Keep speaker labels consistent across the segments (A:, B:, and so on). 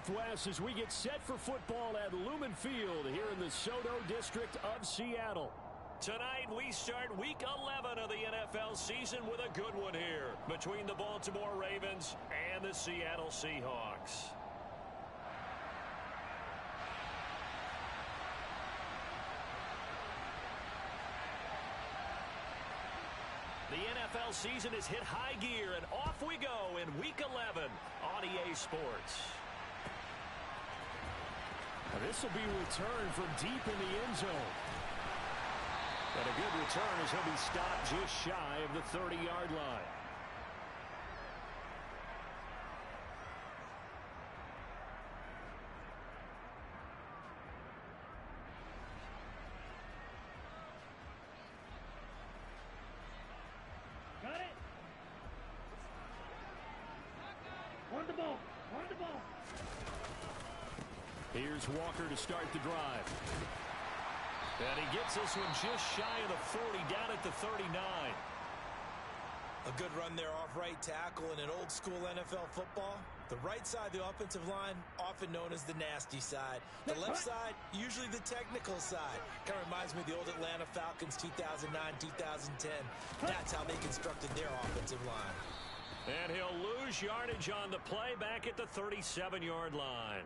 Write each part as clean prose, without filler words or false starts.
A: Northwest as we get set for football at Lumen Field here in the Soto District of Seattle.
B: Tonight, we start Week 11 of the NFL season with a good one here between the Baltimore Ravens and the Seattle Seahawks. The NFL season has hit high gear, and off we go in Week 11 on EA Sports.
A: This will be returned from deep in the end zone. And a good return as he'll be stopped just shy of the 30-yard line.
C: Got it. On the ball. On the ball.
A: Here's Walker to start the drive. And he gets this one just shy of the 40, down at the 39.
D: A good run there off right tackle in an old-school NFL football. The right side of the offensive line, often known as the nasty side. The left side, usually the technical side. Kind of reminds me of the old Atlanta Falcons 2009-2010. That's how they constructed their offensive line.
B: And he'll lose yardage on the play back at the 37-yard line.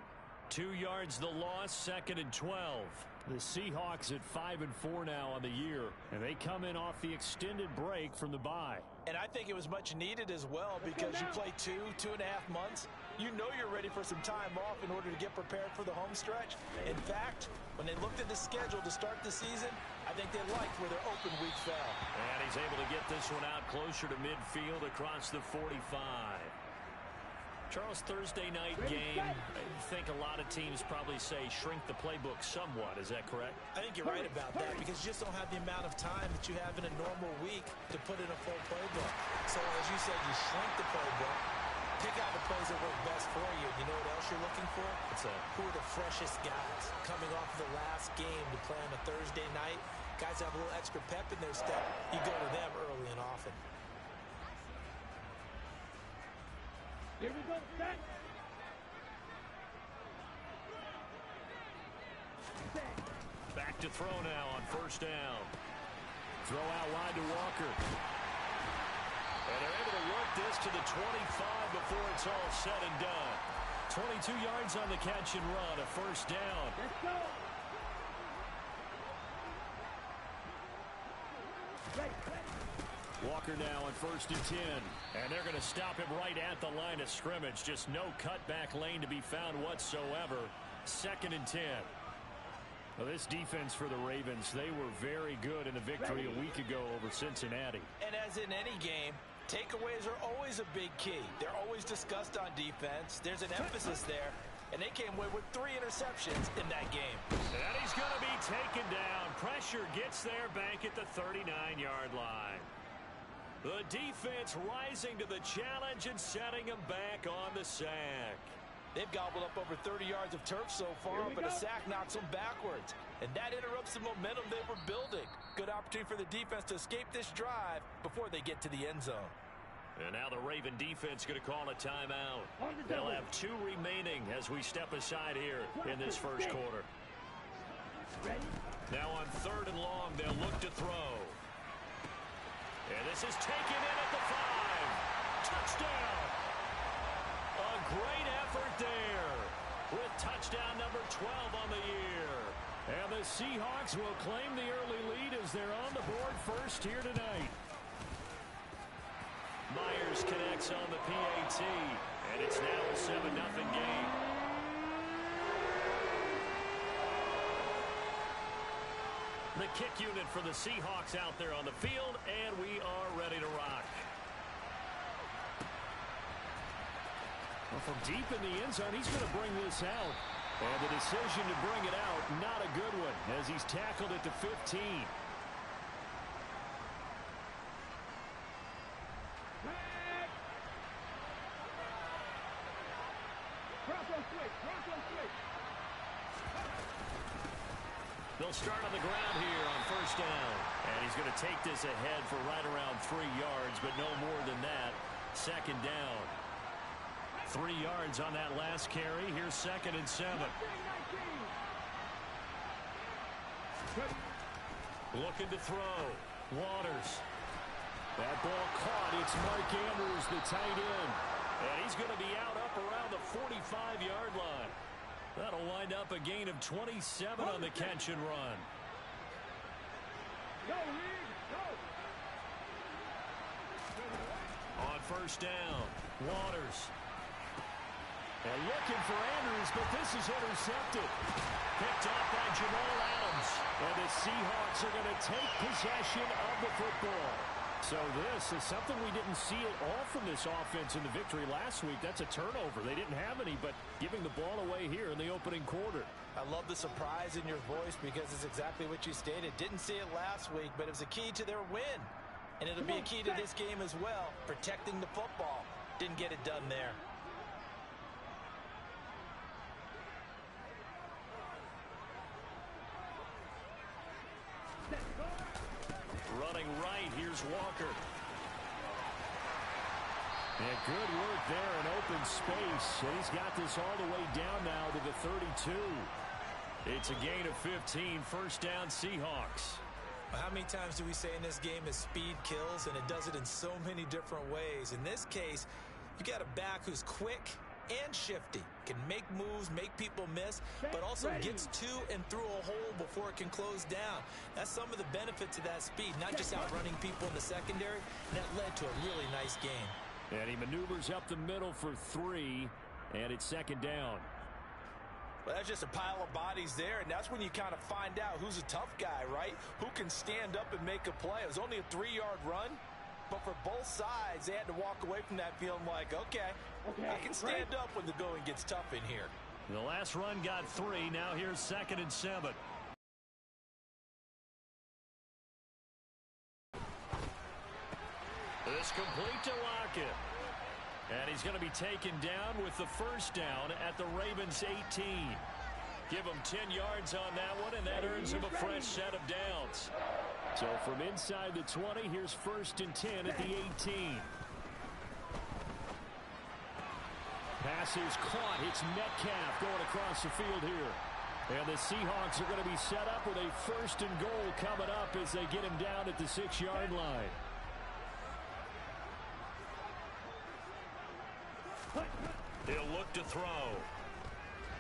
B: 2 yards the loss, 2nd and 12.
A: The Seahawks at 5-4 now on the year, and they come in off the extended break from the bye.
D: And I think it was much needed as well because you play 2.5 months. You know you're ready for some time off in order to get prepared for the home stretch. In fact, when they looked at the schedule to start the season, I think they liked where their open week fell.
B: And he's able to get this one out closer to midfield across the 45. Charles, Thursday night game, I think a lot of teams probably say shrink the playbook somewhat. Is that correct?
D: I think you're right about that because you just don't have the amount of time that you have in a normal week to put in a full playbook. So, as you said, you shrink the playbook, pick out the plays that work best for you. You know what else you're looking for? Who are the freshest guys coming off the last game to play on a Thursday night? Guys have a little extra pep in their step. You go to them early and often.
C: Here we go. Set.
B: Back to throw now on first down.
A: Throw out wide to Walker.
B: And they're able to work this to the 25 before it's all said and done.
A: 22 yards on the catch and run, a first down.
C: Let's go.
A: Walker now on 1st and 10.
B: And they're going to stop him right at the line of scrimmage. Just no cutback lane to be found whatsoever. 2nd and 10.
A: Well, this defense for the Ravens, they were very good in the victory a week ago over Cincinnati.
D: And as in any game, takeaways are always a big key. They're always discussed on defense. There's an emphasis there. And they came away with 3 interceptions in that game.
B: And he's going to be taken down. Pressure gets there back at the 39-yard line. The defense rising to the challenge and setting him back on the sack.
D: They've gobbled up over 30 yards of turf so far, but a sack knocks them backwards. And that interrupts the momentum they were building. Good opportunity for the defense to escape this drive before they get to the end zone.
B: And now the Raven defense going to call a timeout. They'll have 2 remaining as we step aside here in this first quarter. Now on 3rd and long, they'll look to throw. And this is taken in at the 5. Touchdown! A great effort there with touchdown number 12 on the year.
A: And the Seahawks will claim the early lead as they're on the board first here tonight.
B: Myers connects on the PAT, and it's now a 7-0 game. The kick unit for the Seahawks out there on the field, and we are ready to rock.
A: Well, from deep in the end zone, he's going to bring this out. And the decision to bring it out, not a good one, as he's tackled at the 15.
B: They'll start on the ground here on first down. And he's going to take this ahead for right around 3 yards, but no more than that. 2nd down. 3 yards on that last carry. Here's 2nd and 7. Looking to throw. Waters.
A: That ball caught. It's Mark Andrews, the tight end.
B: And he's going to be out up around the 45-yard line. That'll wind up a gain of 27 on the catch and run.
C: Go, Reed, go.
B: On 1st down, Waters.
A: And looking for Andrews, but this is intercepted.
B: Picked off by Jamal Adams.
A: And the Seahawks are going to take possession of the football. So this is something we didn't see at all from this offense in the victory last week. That's a turnover. They didn't have any, but giving the ball away here in the opening quarter.
D: I love the surprise in your voice because it's exactly what you stated. Didn't see it last week, but it was a key to their win. And it'll be a key to this game as well, protecting the football. Didn't get it done there.
B: Running right, here's Walker.
A: And good work there in open space. And he's got this all the way down now to the 32.
B: It's a gain of 15, 1st down Seahawks.
D: How many times do we say in this game is speed kills, and it does it in so many different ways. In this case, you got a back who's quick and shifty, can make moves, make people miss, but also gets to and through a hole before it can close down. That's some of the benefits of that speed, not just outrunning people in the secondary. And that led to a really nice game.
A: And he maneuvers up the middle for 3, and it's 2nd down.
D: Well, that's just a pile of bodies there, and that's when you kind of find out who's a tough guy, right? Who can stand up and make a play. It was only a 3-yard run, but for both sides, they had to walk away from that feeling like, okay, I can stand up when the going gets tough in here.
B: The last run got 3. Now here's 2nd and 7. This complete to Lockett. And he's going to be taken down with the 1st down at the Ravens 18. Give him 10 yards on that one, and that earns him a fresh set of downs.
A: So from inside the 20, here's 1st and 10 at the 18. Pass is caught. It's Metcalf going across the field here. And the Seahawks are going to be set up with a 1st and goal coming up as they get him down at the 6-yard line.
B: He'll look to throw.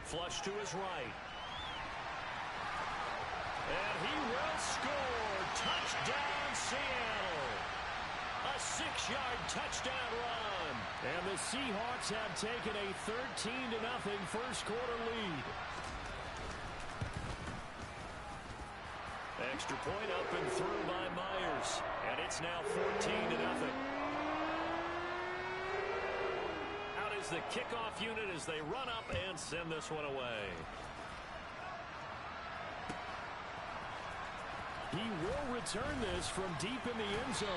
B: Flush to his right. And he will score. Touchdown, Seattle. A 6-yard touchdown run.
A: And the Seahawks have taken a 13-0 first quarter lead.
B: Extra point up and through by Myers. And it's now 14-0. Out is the kickoff unit as they run up and send this one away.
A: He will return this from deep in the end zone.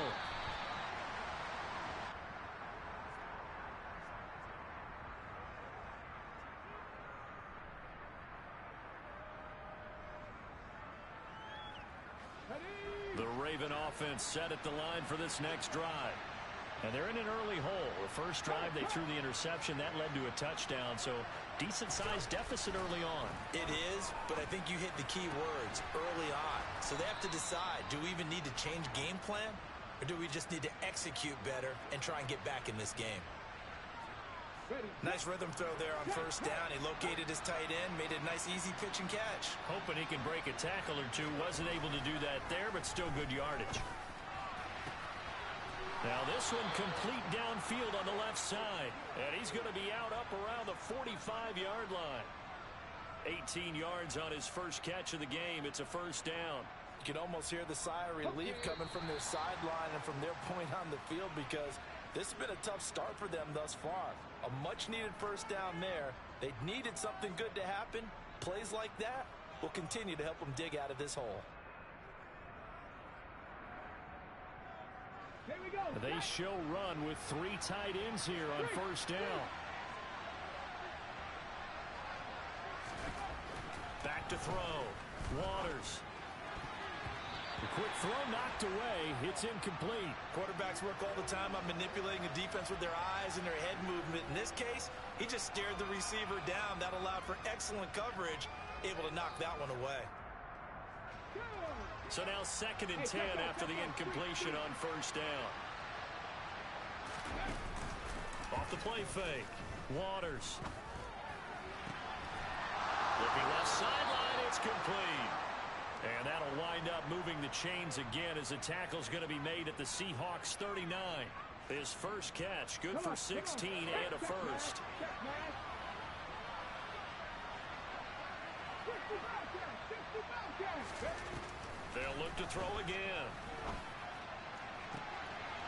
B: The Raven offense set at the line for this next drive. And they're in an early hole. The first drive, they threw the interception. That led to a touchdown. So decent-sized deficit early on.
D: It is, but I think you hit the key words early on. So they have to decide, do we even need to change game plan? Or do we just need to execute better and try and get back in this game? Nice rhythm throw there on 1st down. He located his tight end, made a nice easy pitch and catch.
B: Hoping he can break a tackle or two. Wasn't able to do that there, but still good yardage. Now this one complete downfield on the left side. And he's going to be out up around the 45-yard line. 18 yards on his first catch of the game. It's a 1st down.
D: You can almost hear the sigh of relief coming from their sideline and from their point on the field because this has been a tough start for them thus far. A much-needed 1st down there. They needed something good to happen. Plays like that will continue to help them dig out of this hole.
C: Here we go.
A: They show run with 3 tight ends here on 1st down.
B: Back to throw. Waters.
A: The quick throw knocked away. It's incomplete.
D: Quarterbacks work all the time on manipulating the defense with their eyes and their head movement. In this case, he just stared the receiver down. That allowed for excellent coverage, able to knock that one away.
B: So now 2nd and 10 after the incompletion on first down. Off the play fake. Waters. Looking left sideline, it's complete. And that'll wind up moving the chains again as the tackle's going to be made at the Seahawks 39. His first catch, good for 16 and a first. They'll look to throw again.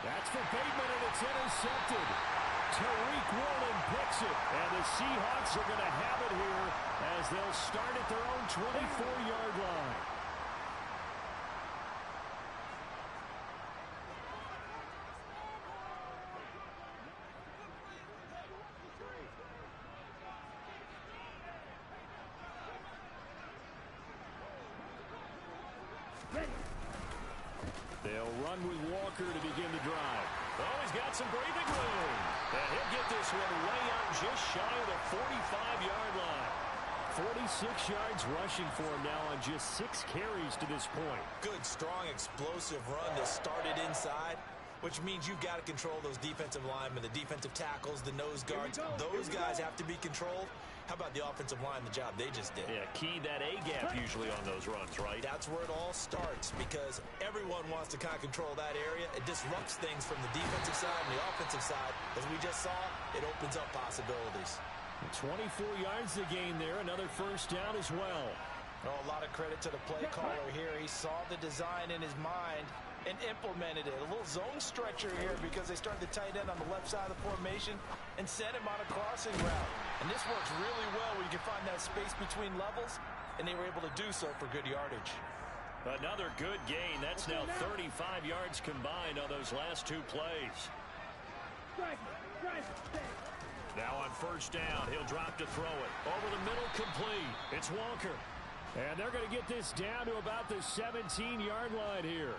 A: That's for Bateman, and it's intercepted. Tariq Woolen picks it, and the Seahawks are going to have it here as they'll start at their own 24-yard line. They'll run with Walker to begin the drive.
B: Oh, he's got some breathing room. And he'll get this one way out just shy of the 45-yard line.
A: 46 yards rushing for him now on just 6 carries to this point.
D: Good, strong, explosive run that started inside, which means you've got to control those defensive linemen, the defensive tackles, the nose guards. Those guys have to be controlled. How about the offensive line, the job they just did?
B: Yeah, key that A-gap usually on those runs, right?
D: That's where it all starts because everyone wants to kind of control that area. It disrupts things from the defensive side and the offensive side. As we just saw, it opens up possibilities.
A: 24 yards to gain there, another first down as well.
D: Oh, a lot of credit to the play caller here. He saw the design in his mind and implemented it. A little zone stretcher here because they started the tight end on the left side of the formation and sent him on a crossing route. And this works really well where you can find that space between levels, and they were able to do so for good yardage.
B: Another good gain. That's now 35 yards combined on those last 2 plays. Now on first down, he'll drop to throw it. Over the middle, complete. It's Walker.
A: And they're going to get this down to about the 17-yard line here.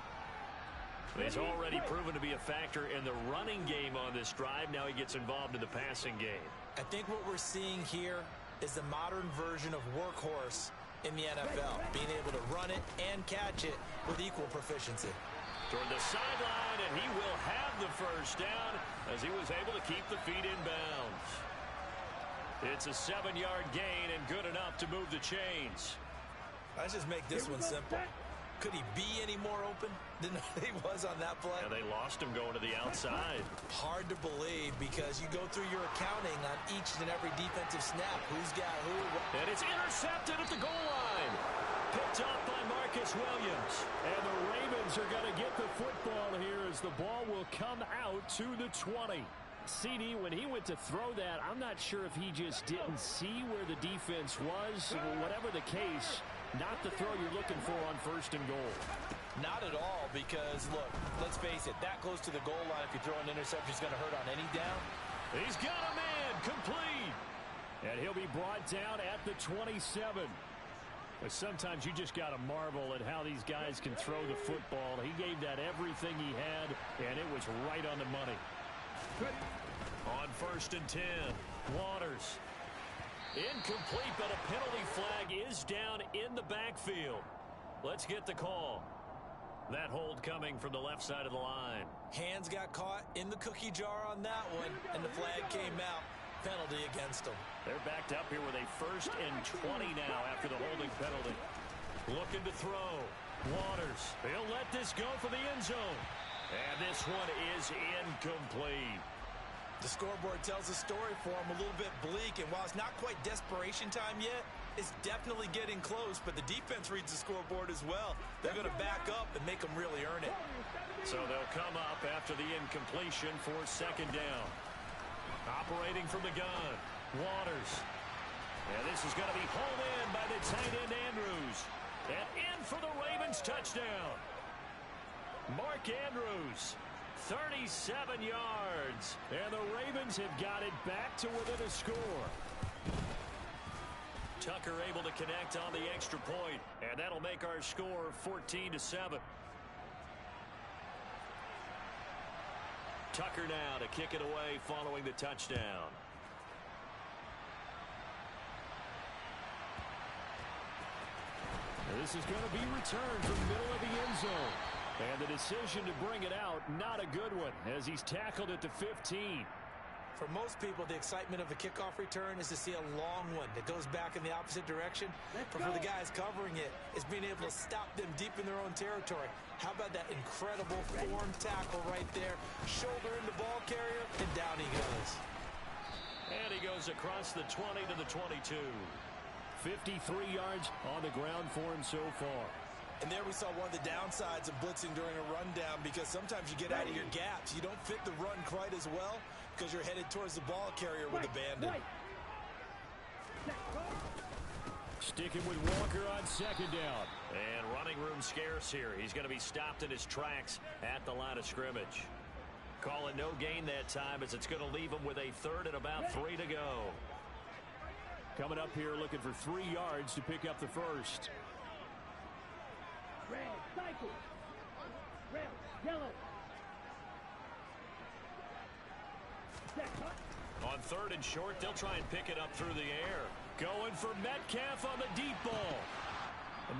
B: He's already proven to be a factor in the running game on this drive. Now he gets involved in the passing game.
D: I think what we're seeing here is the modern version of workhorse in the NFL, being able to run it and catch it with equal proficiency.
B: Toward the sideline, and he will have the first down as he was able to keep the feet in bounds. It's a 7-yard gain and good enough to move the chains.
D: Let's just make this one simple. Could he be any more open than he was on that play?
B: And they lost him going to the outside.
D: Hard to believe because you go through your accounting on each and every defensive snap. Who's got who?
B: And it's intercepted at the goal line. Picked up by Marcus Williams.
A: And the Ravens are going to get the football here as the ball will come out to the 20. CD, when he went to throw that, I'm not sure if he just didn't see where the defense was. Whatever the case, not the throw you're looking for on first and goal.
D: Not at all because, look, let's face it, that close to the goal line, if you throw an interception, it's going to hurt on any down.
B: He's got a man, complete.
A: And he'll be brought down at the 27. But sometimes you just got to marvel at how these guys can throw the football. He gave that everything he had, and it was right on the money.
B: On first and 10, Waters. Incomplete, but a penalty flag is down in the backfield. Let's get the call. That hold coming from the left side of the line.
D: Hands got caught in the cookie jar on that one, and the flag came out. Penalty against them.
B: They're backed up here with a first and 20 now after the holding penalty. Looking to throw. Waters. He'll let this go for the end zone. And this one is incomplete.
D: The scoreboard tells a story for him, a little bit bleak, and while it's not quite desperation time yet, it's definitely getting close, but the defense reads the scoreboard as well. They're going to back up and make them really earn it.
B: So they'll come up after the incompletion for second down. Operating from the gun, Waters. And this is going to be hauled in by the tight end Andrews. And in for the Ravens touchdown. Mark Andrews. 37 yards.
A: And the Ravens have got it back to within a score.
B: Tucker able to connect on the extra point. And that'll make our score 14-7. Tucker now to kick it away following the touchdown.
A: This is going to be returned from the middle of the end zone. And the decision to bring it out, not a good one, as he's tackled at the 15.
D: For most people, the excitement of a kickoff return is to see a long one that goes back in the opposite direction. But for the guys covering it, it's being able to stop them deep in their own territory. How about that incredible form tackle right there? Shoulder in the ball carrier, and down he goes.
B: And he goes across the 20 to the 22.
A: 53 yards on the ground for him so far.
D: And there we saw one of the downsides of blitzing during a rundown, because sometimes you get out of your gaps. You don't fit the run quite as well because you're headed towards the ball carrier with abandon.
A: Sticking with Walker on second down.
B: And running room scarce here. He's going to be stopped in his tracks at the line of scrimmage. Call it no gain that time, as it's going to leave him with a third and about 3 to go.
A: Coming up here looking for 3 yards to pick up the first.
C: Red, cycle. Red, yellow.
B: On third and short, they'll try and pick it up through the air. Going for Metcalf on the deep ball.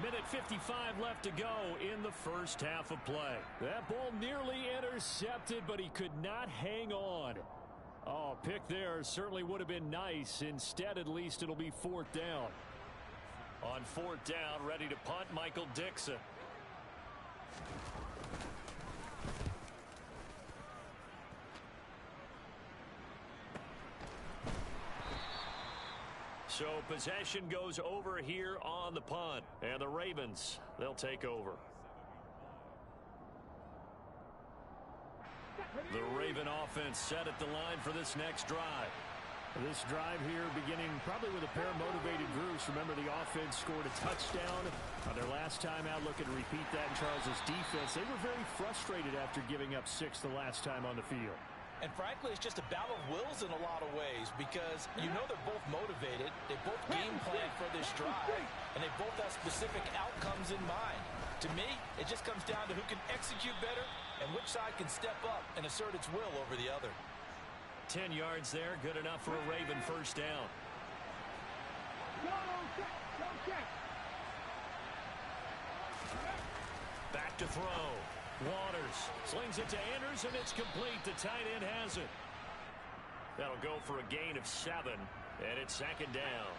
B: 1:55 left to go in the first half of play.
A: That ball nearly intercepted, but he could not hang on. Oh, pick there certainly would have been nice. Instead, at least it'll be 4th down.
B: On 4th down, ready to punt, Michael Dixon. So possession goes over here on the punt. And the Ravens, they'll take over. The Raven offense set at the line for this next drive.
A: This drive here beginning probably with a pair of motivated groups. Remember, the offense scored a touchdown on their last time out. Looking to repeat that in Charles's defense. They were very frustrated after giving up 6 the last time on the field.
D: And frankly, it's just a battle of wills in a lot of ways, because you know they're both motivated. They both game plan for this drive, and they both have specific outcomes in mind. To me, it just comes down to who can execute better and which side can step up and assert its will over the other.
B: 10 yards there, good enough for a Raven first down. Back to throw. Waters slings it to Anders, and it's complete. The tight end has it. That'll go for a gain of 7, and it's 2nd down.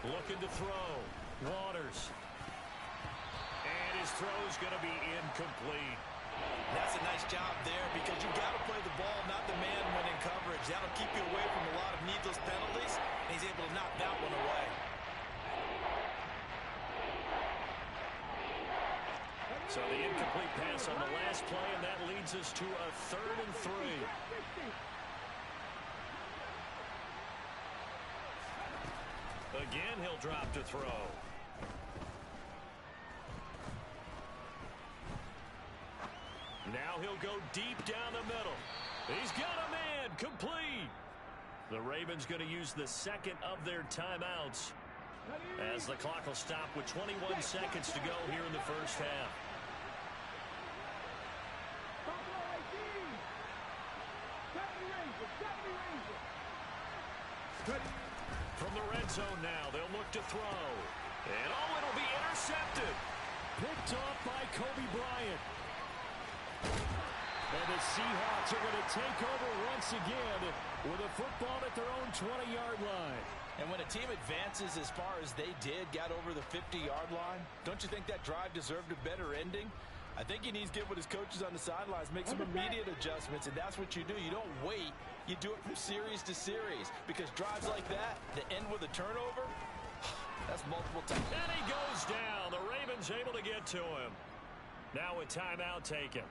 B: Looking to throw. Waters. And his throw's going to be incomplete.
D: That's a nice job there, because you got to play the ball, not the man when in coverage. That'll keep you away from a lot of needless penalties, and he's able to knock that one away.
B: So the incomplete pass on the last play, and that leads us to a 3rd and 3. Again, he'll drop to throw. Now he'll go deep down the middle. He's got a man, complete. The Ravens going to use the 2nd of their timeouts, as the clock will stop with 21 seconds to go here in the first half. From the red zone now, they'll look to throw. And oh, it'll be intercepted.
A: Picked off by Kobe Bryant. And the Seahawks are going to take over once again with a football at their own 20-yard line.
D: And when a team advances as far as they did, got over the 50-yard line, don't you think that drive deserved a better ending? I think he needs to get with his coaches on the sidelines, make some immediate adjustments, and that's what you do. You don't wait. You do it from series to series, because drives like that end with a turnover, that's multiple times.
B: And he goes down. The Ravens able to get to him. Now a timeout taken.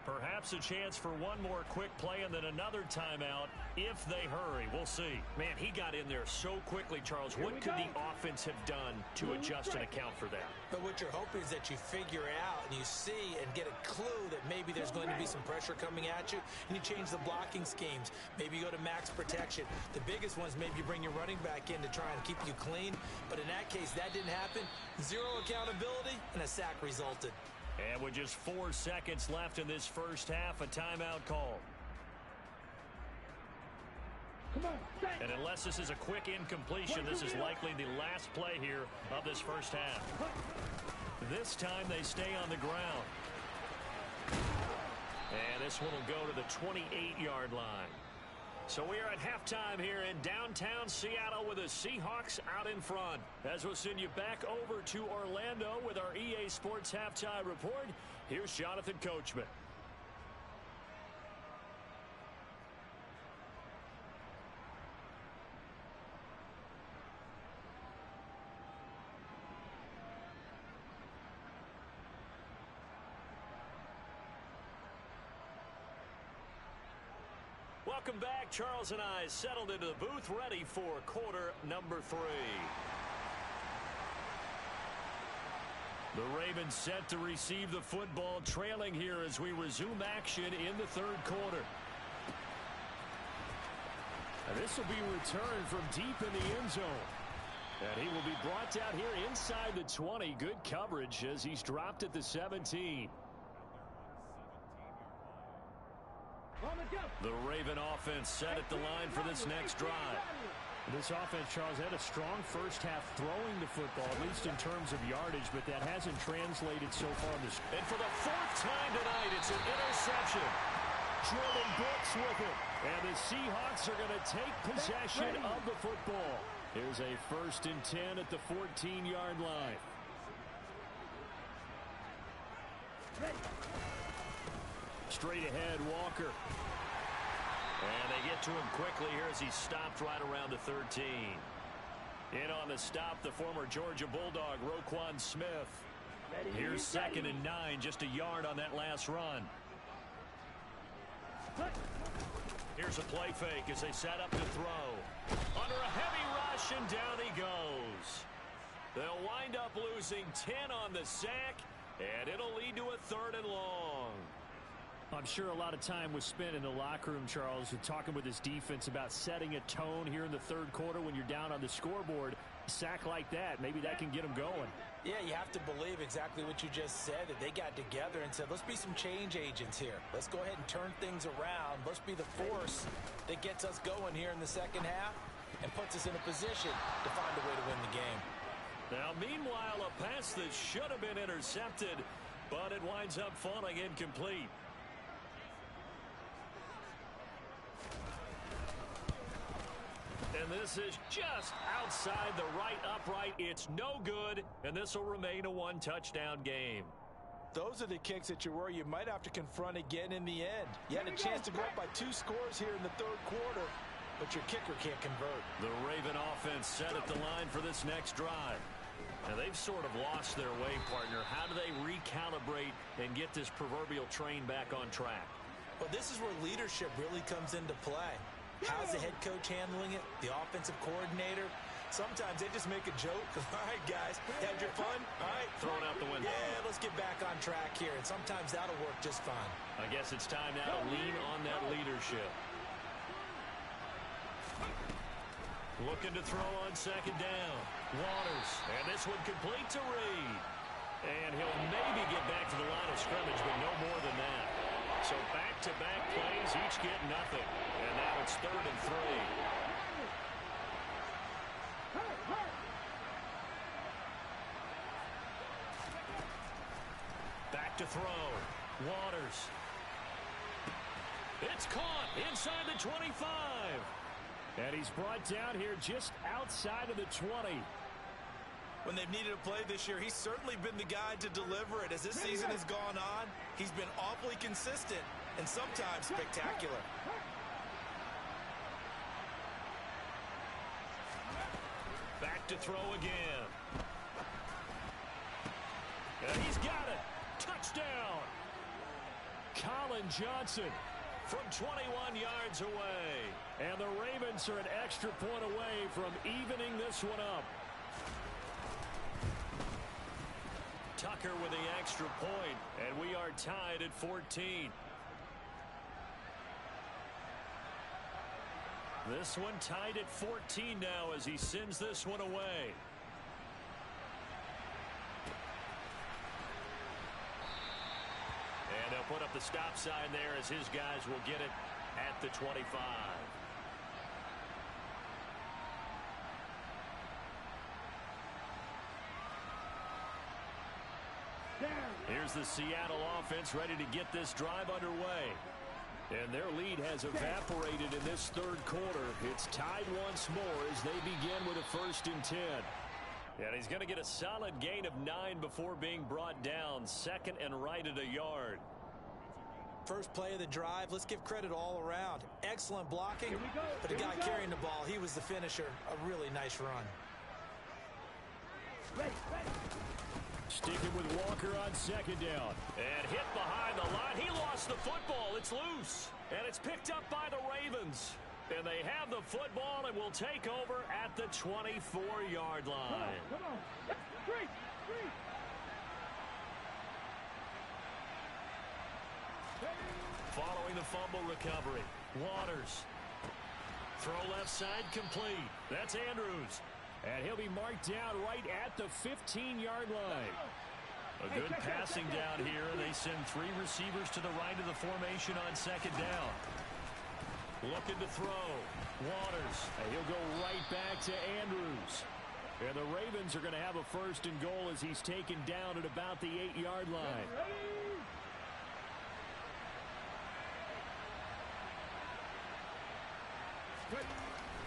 B: Perhaps a chance for one more quick play and then another timeout if they hurry. We'll see. Man, he got in there so quickly, Charles. What could the offense have done to adjust and account for that?
D: But what you're hoping is that you figure out and you see and get a clue that maybe there's going to be some pressure coming at you, and you change the blocking schemes. Maybe you go to max protection. The biggest one is maybe you bring your running back in to try and keep you clean. But in that case, that didn't happen. Zero accountability, and a sack resulted.
B: And with just 4 seconds left in this first half, a timeout call. And unless this is a quick incompletion, this is likely the last play here of this first half. This time they stay on the ground. And this one will go to the 28-yard line. So we are at halftime here in downtown Seattle with the Seahawks out in front. As we'll send you back over to Orlando with our EA Sports Halftime Report, here's Jonathan Coachman. Welcome back. Charles and I settled into the booth ready for quarter number 3. The Ravens set to receive the football, trailing here as we resume action in the third quarter.
A: And this will be returned from deep in the end zone. And he will be brought down here inside the 20. Good coverage as he's dropped at the 17.
B: The Raven offense set at the line for this next drive.
A: This offense, Charles, had a strong first half throwing the football, at least in terms of yardage, but that hasn't translated so far.
B: And for the 4th time tonight, it's an interception.
A: Jordan Brooks with it. And the Seahawks are going to take possession of the football. Here's a 1st and 10 at the 14-yard line. Straight ahead, Walker.
B: And they get to him quickly here as he stopped right around the 13. In on the stop, the former Georgia Bulldog, Roquan Smith. Here's 2nd and 9, just a yard on that last run. Here's a play fake as they set up to throw. Under a heavy rush, and down he goes. They'll wind up losing 10 on the sack, and it'll lead to a 3rd and long.
A: I'm sure a lot of time was spent in the locker room, Charles, talking with his defense about setting a tone here in the third quarter when you're down on the scoreboard. A sack like that, maybe that can get them going.
D: Yeah, you have to believe exactly what you just said, that they got together and said, let's be some change agents here. Let's go ahead and turn things around. Let's be the force that gets us going here in the second half and puts us in a position to find a way to win the game.
B: Now, meanwhile, a pass that should have been intercepted, but it winds up falling incomplete. And this is just outside the right upright. It's no good, and this will remain a 1-touchdown game.
D: Those are the kicks that you worry you might have to confront again in the end. You had a chance to go up by 2 scores here in the third quarter, but your kicker can't convert.
B: The Raven offense set at the line for this next drive. Now, they've sort of lost their way, partner. How do they recalibrate and get this proverbial train back on track?
D: Well, this is where leadership really comes into play. How's the head coach handling it? The offensive coordinator? Sometimes they just make a joke. All right, guys, had your fun? All right.
B: Thrown out the window.
D: Yeah, let's get back on track here. And sometimes that'll work just fine.
B: I guess it's time now to lean on that leadership. Looking to throw on 2nd down. Waters. And this one complete to Reed. And he'll maybe get back to the line of scrimmage, but no more than that. So back-to-back plays, each get nothing. And now it's 3rd and 3. Back to throw. Waters. It's caught inside the 25.
A: And he's brought down here just outside of the 20.
D: When they've needed a play this year, he's certainly been the guy to deliver it. As this season has gone on, he's been awfully consistent and sometimes spectacular.
B: Back to throw again. And he's got it. Touchdown.
A: Colin Johnson
B: from 21 yards away.
A: And the Ravens are an extra point away from evening this one up.
B: Tucker with the extra point, and we are tied at 14. This one tied at 14 now as he sends this one away. And they'll put up the stop sign there as his guys will get it at the 25. Here's the Seattle offense ready to get this drive underway.
A: And their lead has evaporated in this third quarter. It's tied once more as they begin with a 1st and 10.
B: And he's going to get a solid gain of 9 before being brought down. 2nd and right at a yard.
D: First play of the drive, let's give credit all around. Excellent blocking, but the guy carrying the ball, he was the finisher. A really nice run.
A: Sticking with Walker on 2nd down.
B: And hit behind the line. He lost the football. It's loose. And it's picked up by the Ravens. And they have the football and will take over at the 24-yard line.
C: Come on. 3.
B: Following the fumble recovery, Waters. Throw left side complete. That's Andrews.
A: And he'll be marked down right at the 15-yard line.
B: A good passing down here. They send 3 receivers to the right of the formation on 2nd down. Looking to throw. Waters.
A: And he'll go right back to Andrews. And the Ravens are going to have a 1st and goal as he's taken down at about the 8-yard line.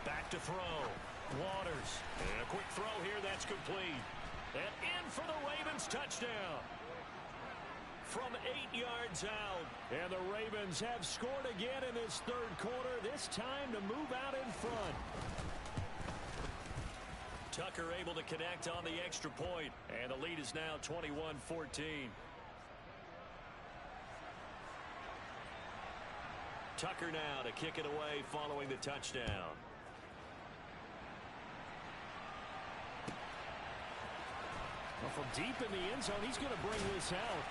B: Back to throw. Waters. And a quick throw here. That's complete. And in for the Ravens touchdown. From 8 yards out.
A: And the Ravens have scored again in this third quarter. This time to move out in front.
B: Tucker able to connect on the extra point. And the lead is now 21-14. Tucker now to kick it away following the touchdown.
A: Well, from deep in the end zone, he's going to bring this out.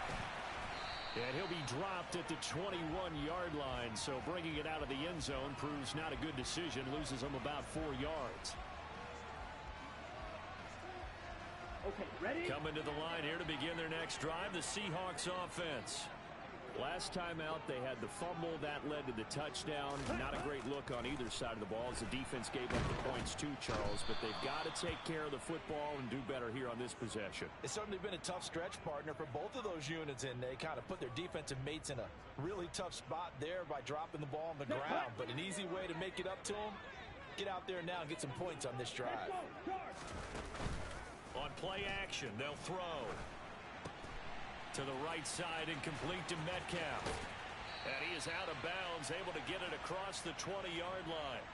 A: And he'll be dropped at the 21-yard line. So bringing it out of the end zone proves not a good decision. Loses him about 4 yards.
C: Okay, ready?
B: Coming to the line here to begin their next drive, the Seahawks offense.
A: Last time out, they had the fumble. That led to the touchdown. Not a great look on either side of the ball as the defense gave up the points too, Charles. But they've got to take care of the football and do better here on this possession.
D: It's certainly been a tough stretch, partner, for both of those units, and they kind of put their defensive mates in a really tough spot there by dropping the ball on the ground. But an easy way to make it up to them, get out there now and get some points on this drive.
B: On play action, they'll throw. To the right side and complete to Metcalf. And he is out of bounds, able to get it across the 20-yard line.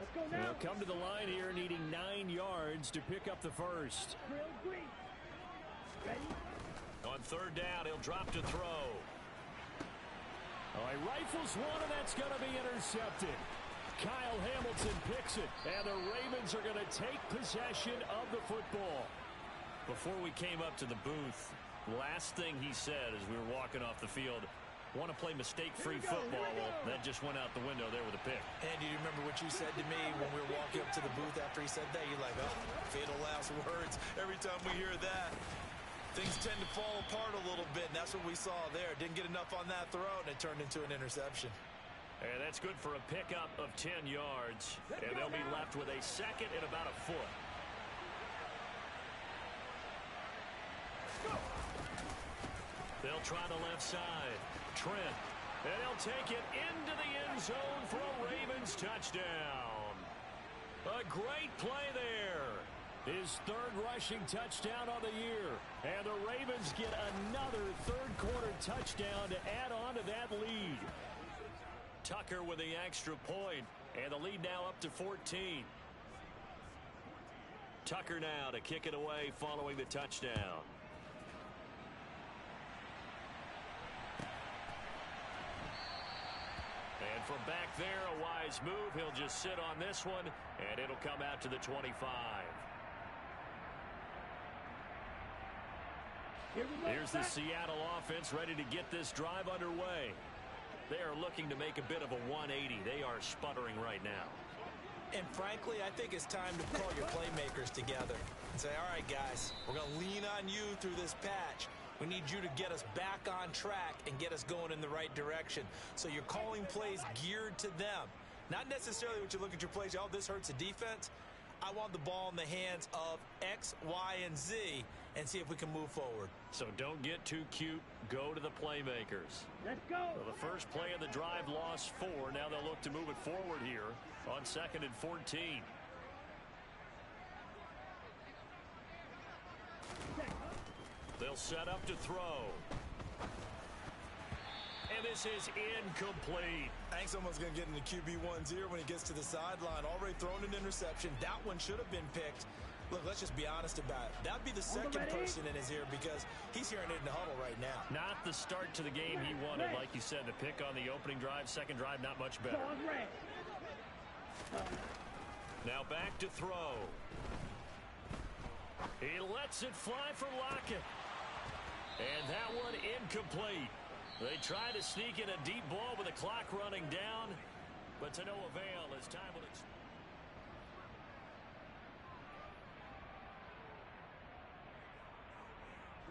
C: Let's go now.
A: They'll come to the line here needing 9 yards to pick up the first.
C: Ready?
B: On 3rd down, he'll drop to throw.
A: Oh, he rifles one, and that's going to be intercepted. Kyle Hamilton picks it, and the Ravens are going to take possession of the football.
B: Before we came up to the booth, last thing he said as we were walking off the field, want to play mistake-free football. Well, that just went out the window there with a pick.
D: And do you remember what you said to me when we were walking up to the booth after he said that? You're like, oh, fatal last words. Every time we hear that, things tend to fall apart a little bit, and that's what we saw there. Didn't get enough on that throw, and it turned into an interception.
B: And that's good for a pickup of 10 yards. And they'll be left with a 2nd and about a foot. They'll try the left side. Trent. And he'll take it into the end zone for a Ravens touchdown. A great play there.
A: His 3rd rushing touchdown of the year. And the Ravens get another third-quarter touchdown to add on to that lead.
B: Tucker with the extra point, and the lead now up to 14. Tucker now to kick it away following the touchdown. And from back there, a wise move. He'll just sit on this one, and it'll come out to the 25. Here's the Seattle offense ready to get this drive underway. They are looking to make a bit of a 180. They are sputtering right now.
D: And frankly, I think it's time to call your playmakers together and say, all right, guys, we're going to lean on you through this patch. We need you to get us back on track and get us going in the right direction. So you're calling plays geared to them. Not necessarily what you look at your plays, oh, this hurts the defense. I want the ball in the hands of X, Y, and Z and see if we can move forward.
B: So don't get too cute. Go to the playmakers.
C: Let's go.
B: Well, the first play of the drive lost 4. Now they'll look to move it forward here on 2nd and 14. They'll set up to throw. And this is incomplete.
D: Hank's almost going to get into QB 1-0 when he gets to the sideline. Already thrown an interception. That one should have been picked. Look, let's just be honest about it. That'd be the second person in his ear because he's hearing it in the huddle right now.
B: Not the start to the game he wanted. Like you said, the pick on the opening drive, second drive, not much better. Now back to throw. He lets it fly for Lockett. And that one incomplete. They try to sneak in a deep ball with the clock running down, but to no avail as time will expire.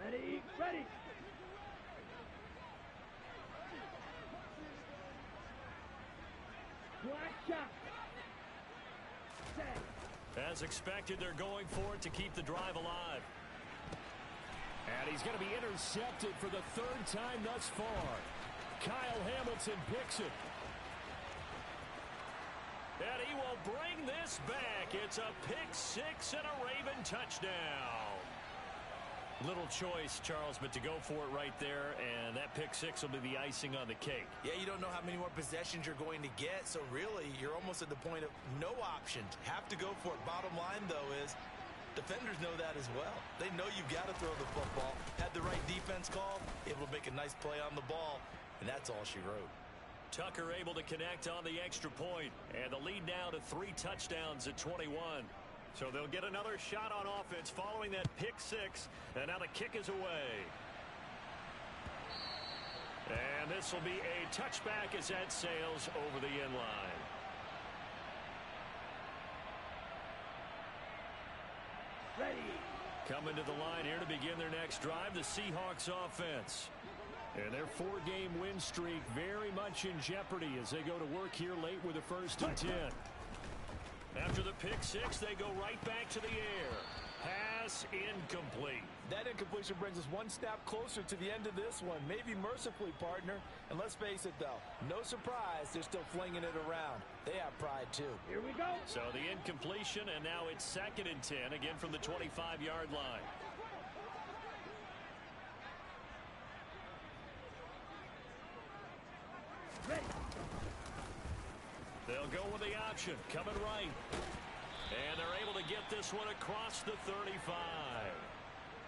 C: Ready, ready. Black shot. Set.
B: As expected, they're going for it to keep the drive alive.
A: And he's going to be intercepted for the 3rd time thus far. Kyle Hamilton picks it.
B: And he will bring this back. It's a pick 6 and a Raven touchdown. Little choice, Charles, but to go for it right there, and that pick 6 will be the icing on the cake.
D: Yeah, you don't know how many more possessions you're going to get, so really you're almost at the point of no options. Have to go for it. Bottom line, though, is defenders know that as well. They know you've got to throw the football. Had the right defense call, able to make a nice play on the ball, and that's all she wrote.
B: Tucker able to connect on the extra point, and the lead now to 3 touchdowns at 21. So they'll get another shot on offense following that pick 6, and now the kick is away. And this will be a touchback as that sails over the end line.
C: Ready.
B: Coming to the line here to begin their next drive, the Seahawks offense.
A: And their 4-game win streak very much in jeopardy as they go to work here late with a 1st and 10.
B: After the pick 6, they go right back to the air. Pass incomplete.
E: That incompletion brings us one step closer to the end of this one. Maybe mercifully, partner. And let's face it, though, no surprise, they're still flinging it around. They have pride, too.
C: Here we go.
B: So the incompletion, and now it's 2nd and 10, again from the 25-yard line.
C: Ready.
B: They'll go with the option, coming right. And they're able to get this one across the 35.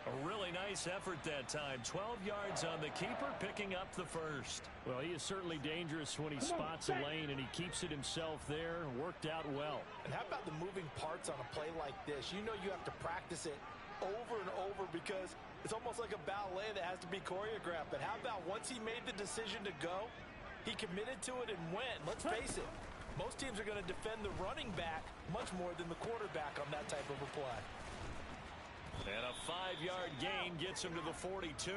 B: A really nice effort that time. 12 yards on the keeper, picking up the 1st.
A: Well, he is certainly dangerous when he spots a lane, and he keeps it himself there. Worked out well.
E: And how about the moving parts on a play like this? You know you have to practice it over and over because it's almost like a ballet that has to be choreographed. But how about once he made the decision to go, he committed to it and went. Let's face it, most teams are going to defend the running back much more than the quarterback on that type of a play.
B: And a 5-yard gain gets him to the 42.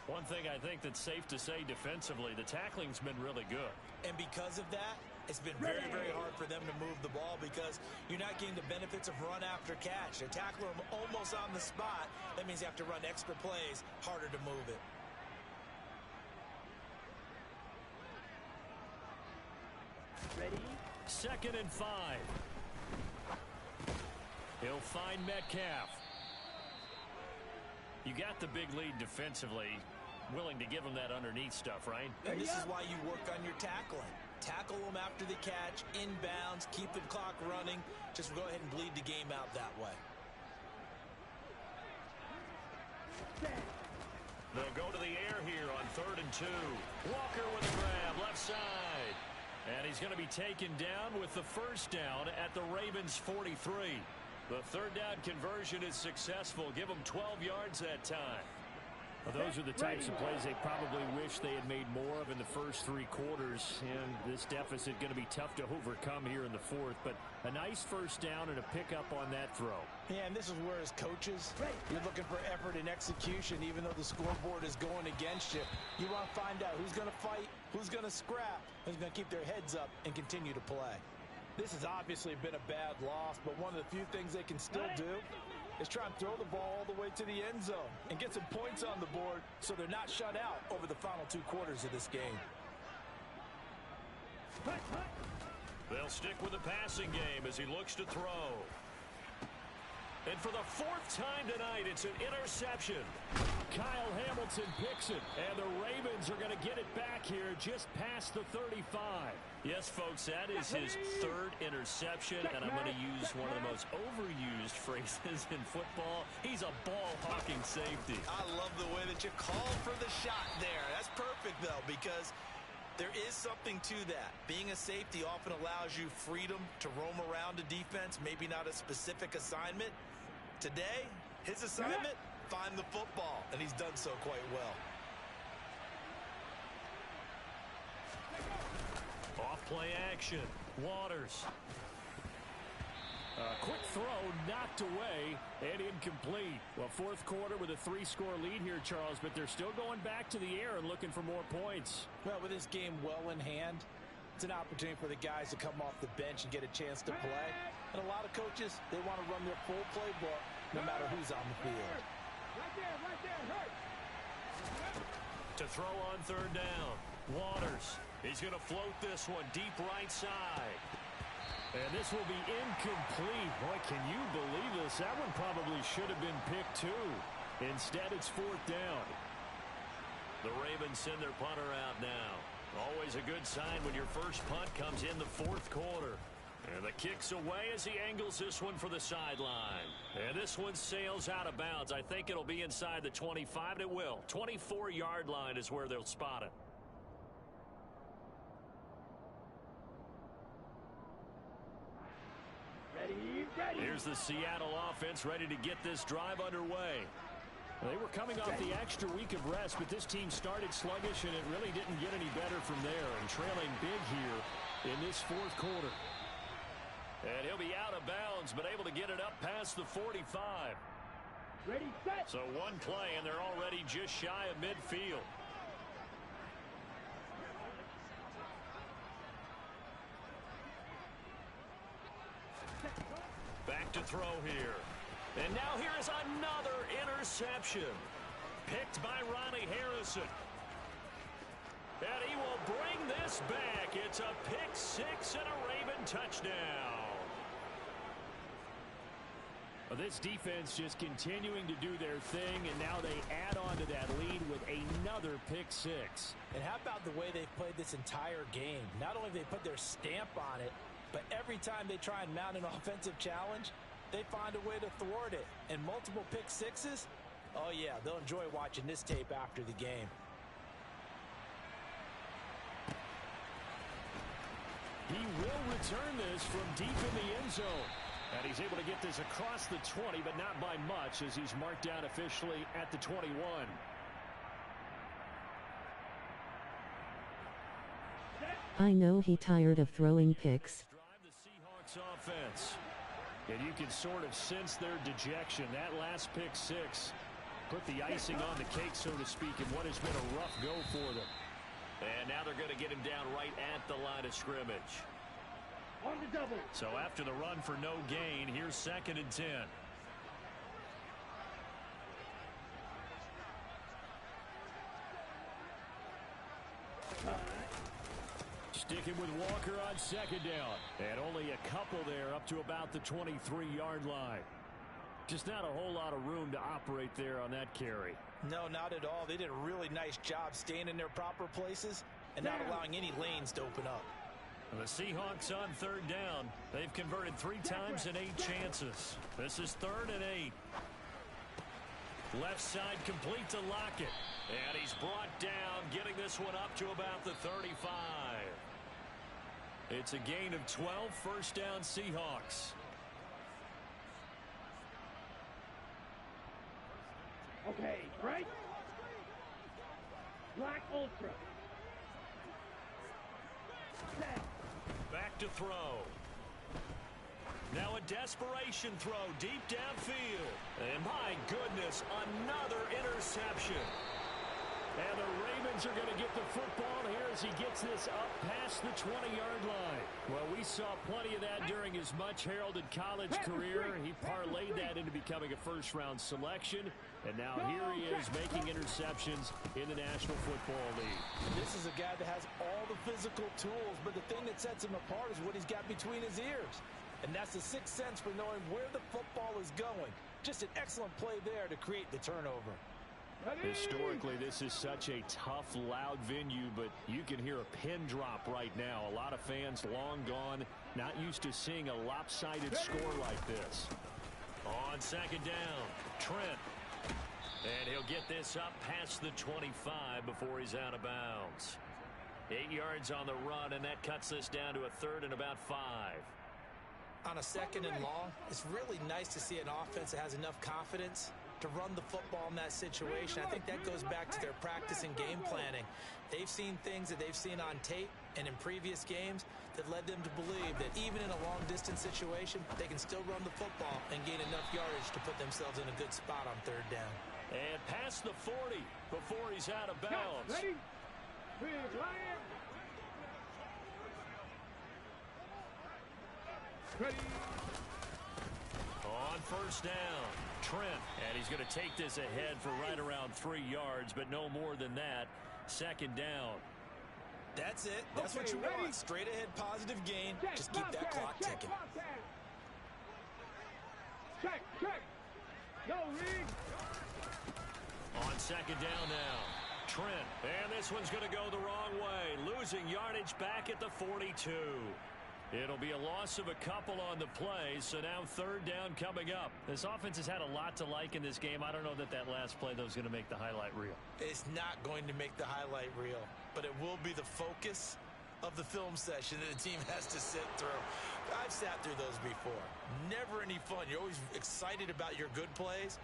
B: One thing I think that's safe to say defensively, the tackling's been really good.
D: And because of that, it's been very, very hard for them to move the ball because you're not getting the benefits of run after catch. They're tackling them almost on the spot. That means you have to run extra plays, harder to move it.
C: Ready.
B: 2nd and 5. He'll find Metcalf. You got the big lead defensively. Willing to give him that underneath stuff, right?
D: And this is why you work on your tackling. Tackle them after the catch, inbounds, keep the clock running. Just go ahead and bleed the game out that way.
B: They'll go to the air here on 3rd and 2. Walker with a grab, left side. And he's going to be taken down with the first down at the Ravens' 43. The 3rd down conversion is successful. Give them 12 yards that time.
A: Well, those are the types of plays they probably wish they had made more of in the first 3 quarters. And this deficit going to be tough to overcome here in the 4th. But a nice first down and a pickup on that throw.
E: Yeah, and this is where as coaches, you're looking for effort and execution even though the scoreboard is going against you. You want to find out who's going to fight, who's going to scrap, who's going to keep their heads up and continue to play. This has obviously been a bad loss, but one of the few things they can still do is try and throw the ball all the way to the end zone and get some points on the board so they're not shut out over the final 2 quarters of this game.
B: They'll stick with the passing game as he looks to throw. And for the 4th time tonight, it's an interception.
A: Kyle Hamilton picks it, and the Ravens are going to get it back here just past the 35.
B: Yes, folks, that is his 3rd interception, and I'm going to use one of the most overused phrases in football. He's a ball-hawking safety.
D: I love the way that you called for the shot there. That's perfect, though, because there is something to that. Being a safety often allows you freedom to roam around a defense, maybe not a specific assignment. Today, his assignment, find the football, and he's done so quite well.
B: Off play action. Waters.
A: Quick throw knocked away and incomplete. Well, 4th quarter with a 3-score lead here, Charles, but they're still going back to the air and looking for more points.
E: Well, with this game well in hand, it's an opportunity for the guys to come off the bench and get a chance to play. And a lot of coaches, they want to run their full playbook no matter who's on the field.
C: Right there, hurt.
B: To throw on 3rd down. Waters. He's going to float this one deep right side.
A: And this will be incomplete. Boy, can you believe this? That one probably should have been picked too. Instead, it's 4th down.
B: The Ravens send their punter out now. Always a good sign when your first punt comes in the 4th quarter. And the kick's away as he angles this one for the sideline. And this one sails out of bounds. I think it'll be inside the 25, and it will. 24-yard line is where they'll spot it.
C: Ready.
B: Here's the Seattle offense ready to get this drive underway.
A: They were coming off the extra week of rest, but this team started sluggish, and it really didn't get any better from there. And trailing big here in this 4th quarter.
B: And he'll be out of bounds, but able to get it up past the 45.
C: Ready, set.
B: So one play, and they're already just shy of midfield. Back to throw here. And now here is another interception. Picked by Ronnie Harrison. And he will bring this back. It's a pick 6 and a Raven touchdown.
A: Well, this defense just continuing to do their thing, and now they add on to that lead with another pick 6.
E: And how about the way they've played this entire game? Not only have they put their stamp on it, but every time they try and mount an offensive challenge, they find a way to thwart it. And multiple pick 6s, oh yeah, they'll enjoy watching this tape after the game.
A: He will return this from deep in the end zone. And he's able to get this across the 20, but not by much, as he's marked down officially at the 21.
F: I know he tired of throwing picks.
A: Drive the Seahawks offense. And you can sort of sense their dejection. That last pick 6 put the icing on the cake, so to speak, in what has been a rough go for them.
B: And now they're going to get him down right at the line of scrimmage.
C: On the double.
B: So after the run for no gain, here's 2nd and 10.
A: Sticking with Walker on 2nd down. And only a couple there up to about the 23-yard line. Just not a whole lot of room to operate there on that carry.
E: No, not at all. They did a really nice job staying in their proper places and not allowing any lanes to open up.
B: The Seahawks on third down. They've converted 3 times in 8 chances. This is 3rd and 8. Left side complete to Lockett. And he's brought down, getting this one up to about the 35. It's a gain of 12, first down Seahawks.
C: Okay, right? Black Ultra. Set.
B: Back to throw. Now a desperation throw deep downfield. And my goodness, another interception.
A: And the Ravens are going to get the football here as he gets this up past the 20-yard line. Well, we saw plenty of that during his much-heralded college career. He parlayed that into becoming a first-round selection. And now here he is making interceptions in the National Football League.
E: This is a guy that has all the physical tools, but the thing that sets him apart is what he's got between his ears. And that's the sixth sense for knowing where the football is going. Just an excellent play there to create the turnover.
A: Historically, this is such a tough, loud venue, but you can hear a pin drop right now. A lot of fans long gone, not used to seeing a lopsided score like this.
B: On second down, Trent. And he'll get this up past the 25 before he's out of bounds. 8 yards on the run, and that cuts this down to a 3rd and about 5.
D: On a 2nd and long, it's really nice to see an offense that has enough confidence to run the football in that situation. I think that goes back to their practice and game planning. They've seen things that they've seen on tape and in previous games that led them to believe that even in a long-distance situation, they can still run the football and gain enough yardage to put themselves in a good spot on 3rd down.
B: And past the 40 before he's out of bounds.
C: Ready? Big Lion. Ready.
B: On first down, Trent. And he's going to take this ahead for right around 3 yards, but no more than that. 2nd down.
D: That's it. That's what you want. Straight ahead positive gain. Just keep that clock ticking.
C: Check. Go, Reed.
B: On 2nd down now, Trent. And this one's going to go the wrong way. Losing yardage back at the 42. It'll be a loss of a couple on the play, so now 3rd down coming up.
A: This offense has had a lot to like in this game. I don't know that last play, though, is going to make the highlight reel.
D: It's not going to make the highlight reel, but it will be the focus of the film session that the team has to sit through. I've sat through those before. Never any fun. You're always excited about your good plays,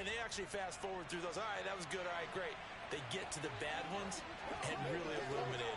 D: and they actually fast forward through those. All right, that was good. All right, great. They get to the bad ones and really illuminate them.